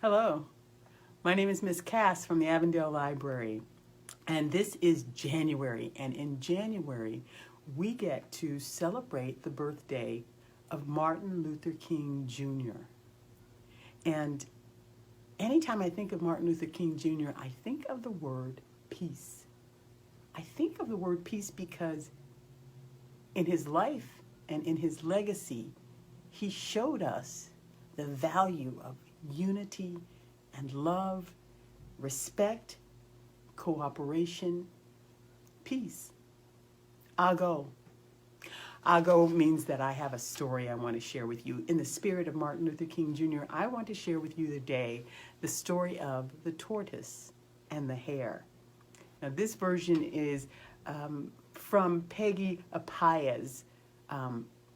Hello, my name is Miss Cass from the Avondale Library, and this is January. And in January, we get to celebrate the birthday of Martin Luther King Jr. And anytime I think of Martin Luther King Jr., I think of the word peace. I think of the word peace because in his life and in his legacy, he showed us the value of unity and love, respect, cooperation, peace. Ago. Ago means that I have a story I want to share with you. In the spirit of Martin Luther King Jr., I want to share with you today the story of the tortoise and the hare. Now, this version is from Peggy Apaya's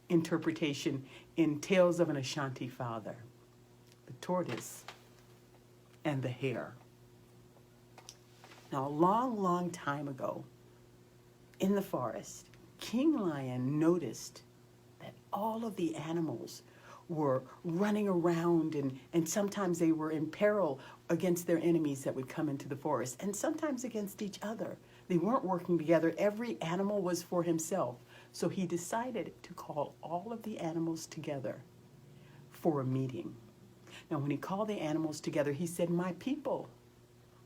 interpretation in Tales of an Ashanti Father. The tortoise and the hare. Now, a long, long time ago, in the forest, King Lion noticed that all of the animals were running around and sometimes they were in peril against their enemies that would come into the forest, and sometimes against each other. They weren't working together. Every animal was for himself. So he decided to call all of the animals together for a meeting. Now, when he called the animals together, he said, "My people,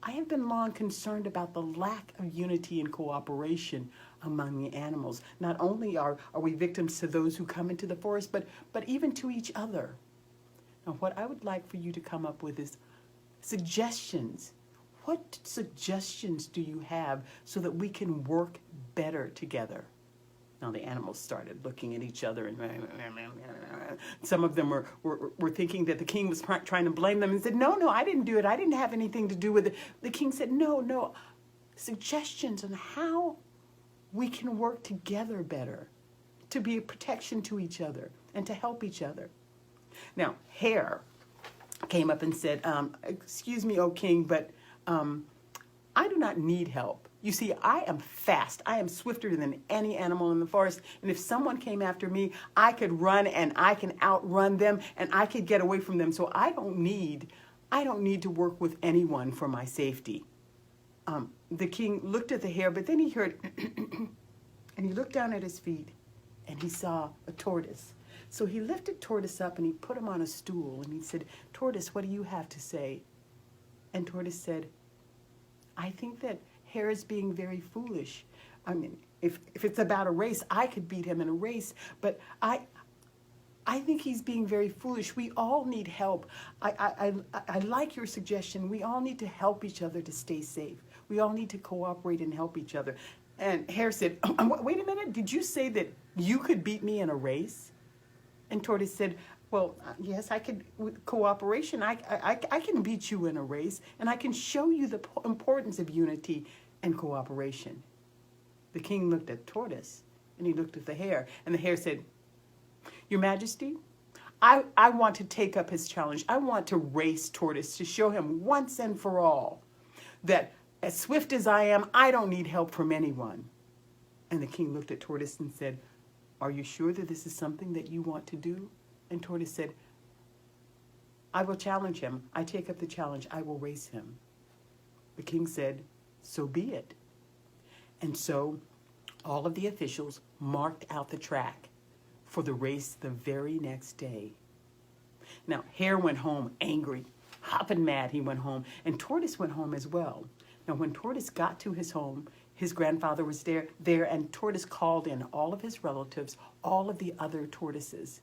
I have been long concerned about the lack of unity and cooperation among the animals. Not only are we victims to those who come into the forest, but even to each other. Now, what I would like for you to come up with is suggestions. What suggestions do you have so that we can work better together?" Now the animals started looking at each other, and some of them were thinking that the king was trying to blame them and said, no, I didn't do it. I didn't have anything to do with it. The king said, no, suggestions on how we can work together better, to be a protection to each other and to help each other. Now, Hare came up and said, excuse me, O king, but I do not need help. You see, I am fast. I am swifter than any animal in the forest. And if someone came after me, I could run and I can outrun them and I could get away from them. So I don't need to work with anyone for my safety. The king looked at the hare, but then he heard, and he looked down at his feet and he saw a tortoise. So he lifted Tortoise up and he put him on a stool and he said, "Tortoise, what do you have to say?" And Tortoise said, "I think that Hare is being very foolish. I mean, if it's about a race, I could beat him in a race, but I think he's being very foolish. We all need help. I like your suggestion. We all need to help each other to stay safe. We all need to cooperate and help each other." And Hare said, "Wait a minute, did you say that you could beat me in a race?" And Tortoise said, "Well, yes, I could, with cooperation, I can beat you in a race, and I can show you the importance of unity and cooperation." The king looked at Tortoise, and he looked at the hare, and the hare said, "Your Majesty, I want to take up his challenge. I want to race Tortoise to show him once and for all that as swift as I am, I don't need help from anyone." And the king looked at Tortoise and said, "Are you sure that this is something that you want to do?" And Tortoise said, "I will challenge him. I take up the challenge. I will race him." The king said, "So be it." And so all of the officials marked out the track for the race the very next day. Now, Hare went home angry, hopping mad. He went home, and Tortoise went home as well. Now, when Tortoise got to his home, his grandfather was there, and Tortoise called in all of his relatives, all of the other tortoises.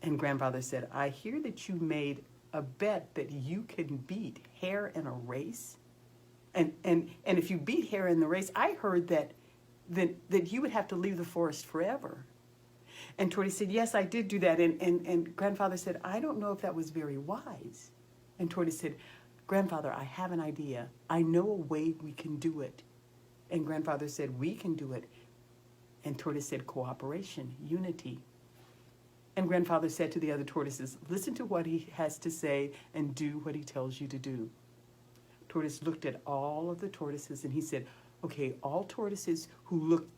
And grandfather said, "I hear that you made a bet that you can beat Hare in a race. And if you beat Hare in the race, I heard that you would have to leave the forest forever." And Tortoise said, "Yes, I did do that." And grandfather said, "I don't know if that was very wise." And Tortoise said, "Grandfather, I have an idea. I know a way we can do it." And grandfather said, "We can do it." And Tortoise said, "Cooperation, unity." And grandfather said to the other tortoises, "Listen to what he has to say and do what he tells you to do." Tortoise looked at all of the tortoises and he said, "Okay, all tortoises who look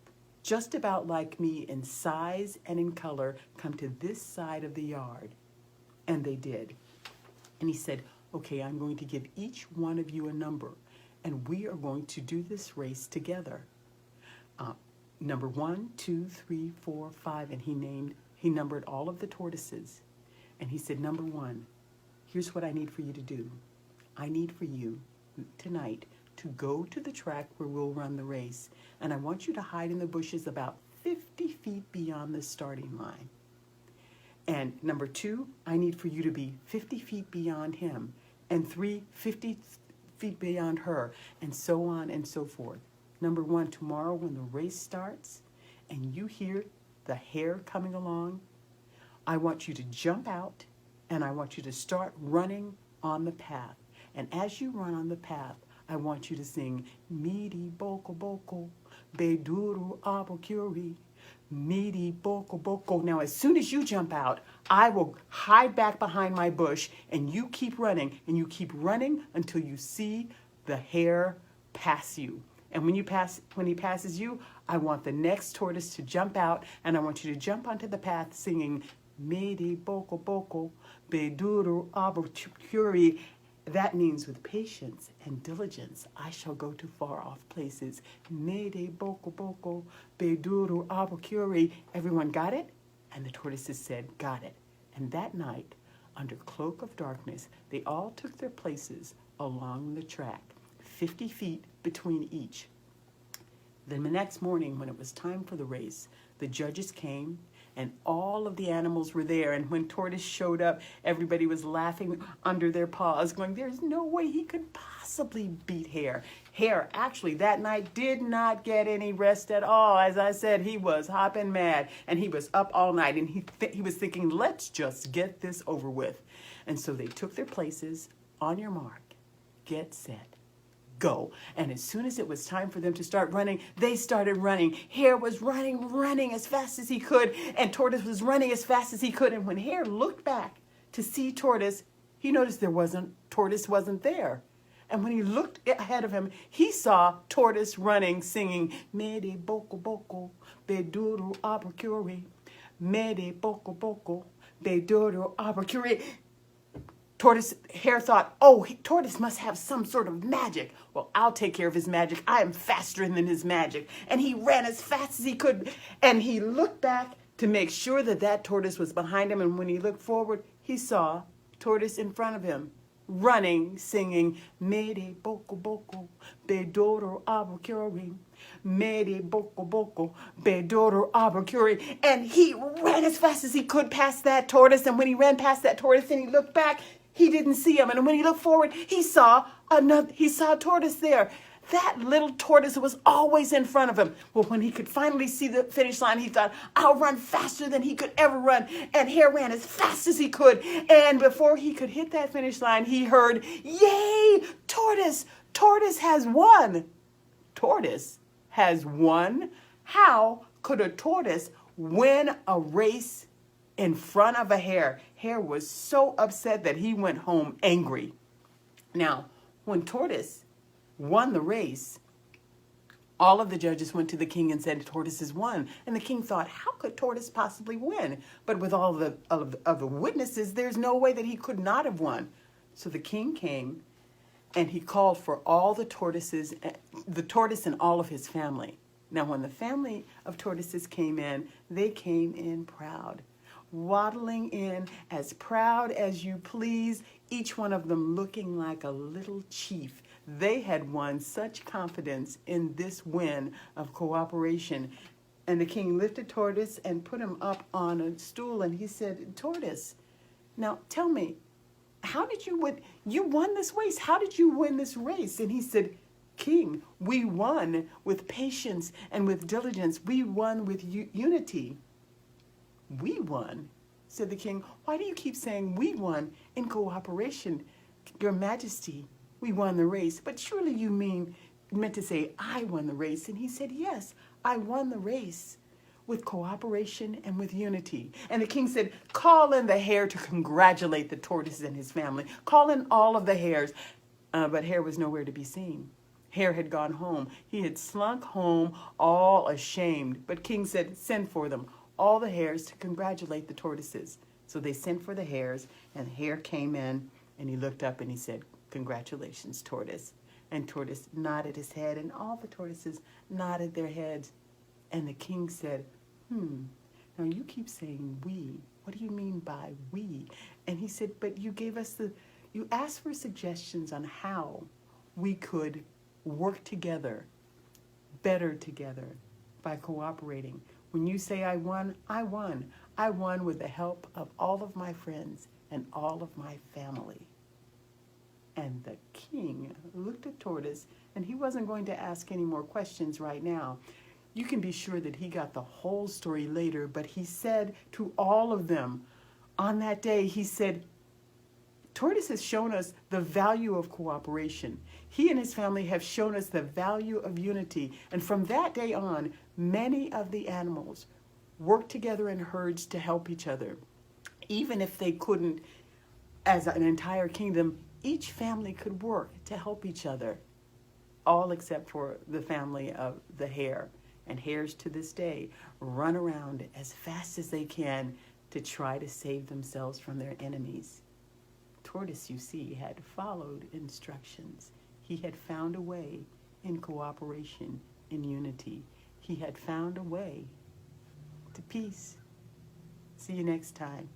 just about like me in size and in color come to this side of the yard." And they did. And he said, Okay, I'm going to give each one of you a number, and we are going to do this race together. Number 1, 2, 3, 4, 5, and he numbered all of the tortoises. And he said, number 1, here's what I need for you to do. I need for you tonight to go to the track where we'll run the race. And I want you to hide in the bushes about 50 feet beyond the starting line. And number 2, I need for you to be 50 feet beyond him. And 3, 50 feet beyond her. And so on and so forth. Number 1, tomorrow when the race starts and you hear the hare coming along, I want you to jump out and I want you to start running on the path. And as you run on the path, I want you to sing, Midi boko boko, beduru abokuri, Midi boko boko. Now, as soon as you jump out, I will hide back behind my bush and you keep running until you see the hare pass you. And when he passes you, I want the next tortoise to jump out, and I want you to jump onto the path singing, Midi boko boko, beduru abokuri. That means with patience and diligence, I shall go to far off places. Midi boko boko, beduru abokuri. Everyone got it? And the tortoises said, got it. And that night, under cloak of darkness, they all took their places along the track, 50 feet between each. Then the next morning, when it was time for the race, the judges came and all of the animals were there. And when Tortoise showed up, everybody was laughing under their paws, going, there's no way he could possibly beat Hare. Hare, actually, that night did not get any rest at all. As I said, he was hopping mad, and he was up all night, and he was thinking, let's just get this over with. And so they took their places. On your mark, get set, go. And as soon as it was time for them to start running, they started running. Hare was running as fast as he could, and Tortoise was running as fast as he could. And when Hare looked back to see Tortoise, he noticed Tortoise wasn't there. And when he looked ahead of him, he saw Tortoise running, singing, Mede boko boko, beduru abakuri, Mede boko boko, beduru abakuri. Hare thought, Tortoise must have some sort of magic. Well, I'll take care of his magic. I am faster than his magic. And he ran as fast as he could. And he looked back to make sure that Tortoise was behind him. And when he looked forward, he saw Tortoise in front of him, running, singing, Mede boko boko, bedoro abakuri, Mede boko boko, bedoro abakuri. And he ran as fast as he could past that Tortoise. And when he ran past that Tortoise and he looked back, he didn't see him. And when he looked forward, he saw Tortoise there. That little Tortoise was always in front of him. Well, when he could finally see the finish line, he thought, I'll run faster than he could ever run. And Hare ran as fast as he could. And before he could hit that finish line, he heard, yay, Tortoise! Tortoise has won. Tortoise has won? How could a tortoise win a race in front of a hare? Hare was so upset that he went home angry. Now, when Tortoise won the race, all of the judges went to the king and said, Tortoise has won. And the king thought, how could Tortoise possibly win? But with all of the witnesses, there's no way that he could not have won. So the king came and he called for all the tortoises, the tortoise and all of his family. Now, when the family of tortoises came in, they came in proud, waddling in as proud as you please, each one of them looking like a little chief. They had won such confidence in this win of cooperation. And the king lifted Tortoise and put him up on a stool, and he said, Tortoise, now tell me, how did you win? You won this race. How did you win this race? And he said, King, we won with patience and with diligence. We won with unity. We won, said the king. Why do you keep saying we won in cooperation? Your Majesty, we won the race. But surely you meant to say I won the race. And he said, yes, I won the race with cooperation and with unity. And the king said, call in the hare to congratulate the tortoise and his family. Call in all of the hares. But Hare was nowhere to be seen. Hare had gone home. He had slunk home all ashamed. But king said, send for them, all the hares, to congratulate the tortoises. So they sent for the hares, and Hare came in, And he looked up and he said, "Congratulations, Tortoise." And Tortoise nodded his head, and all the tortoises nodded their heads. And the king said, now you keep saying we. What do you mean by we? And he said, but you asked for suggestions on how we could work together, better together, by cooperating. When you say I won, I won. I won with the help of all of my friends and all of my family. And the king looked at Tortoise, and he wasn't going to ask any more questions right now. You can be sure that he got the whole story later, but he said to all of them on that day, he said, Tortoise has shown us the value of cooperation. He and his family have shown us the value of unity. And from that day on, many of the animals worked together in herds to help each other. Even if they couldn't, as an entire kingdom, each family could work to help each other, all except for the family of the hare. And hares to this day run around as fast as they can to try to save themselves from their enemies. Tortoise, you see, had followed instructions. He had found a way in cooperation, in unity. He had found a way to peace. See you next time.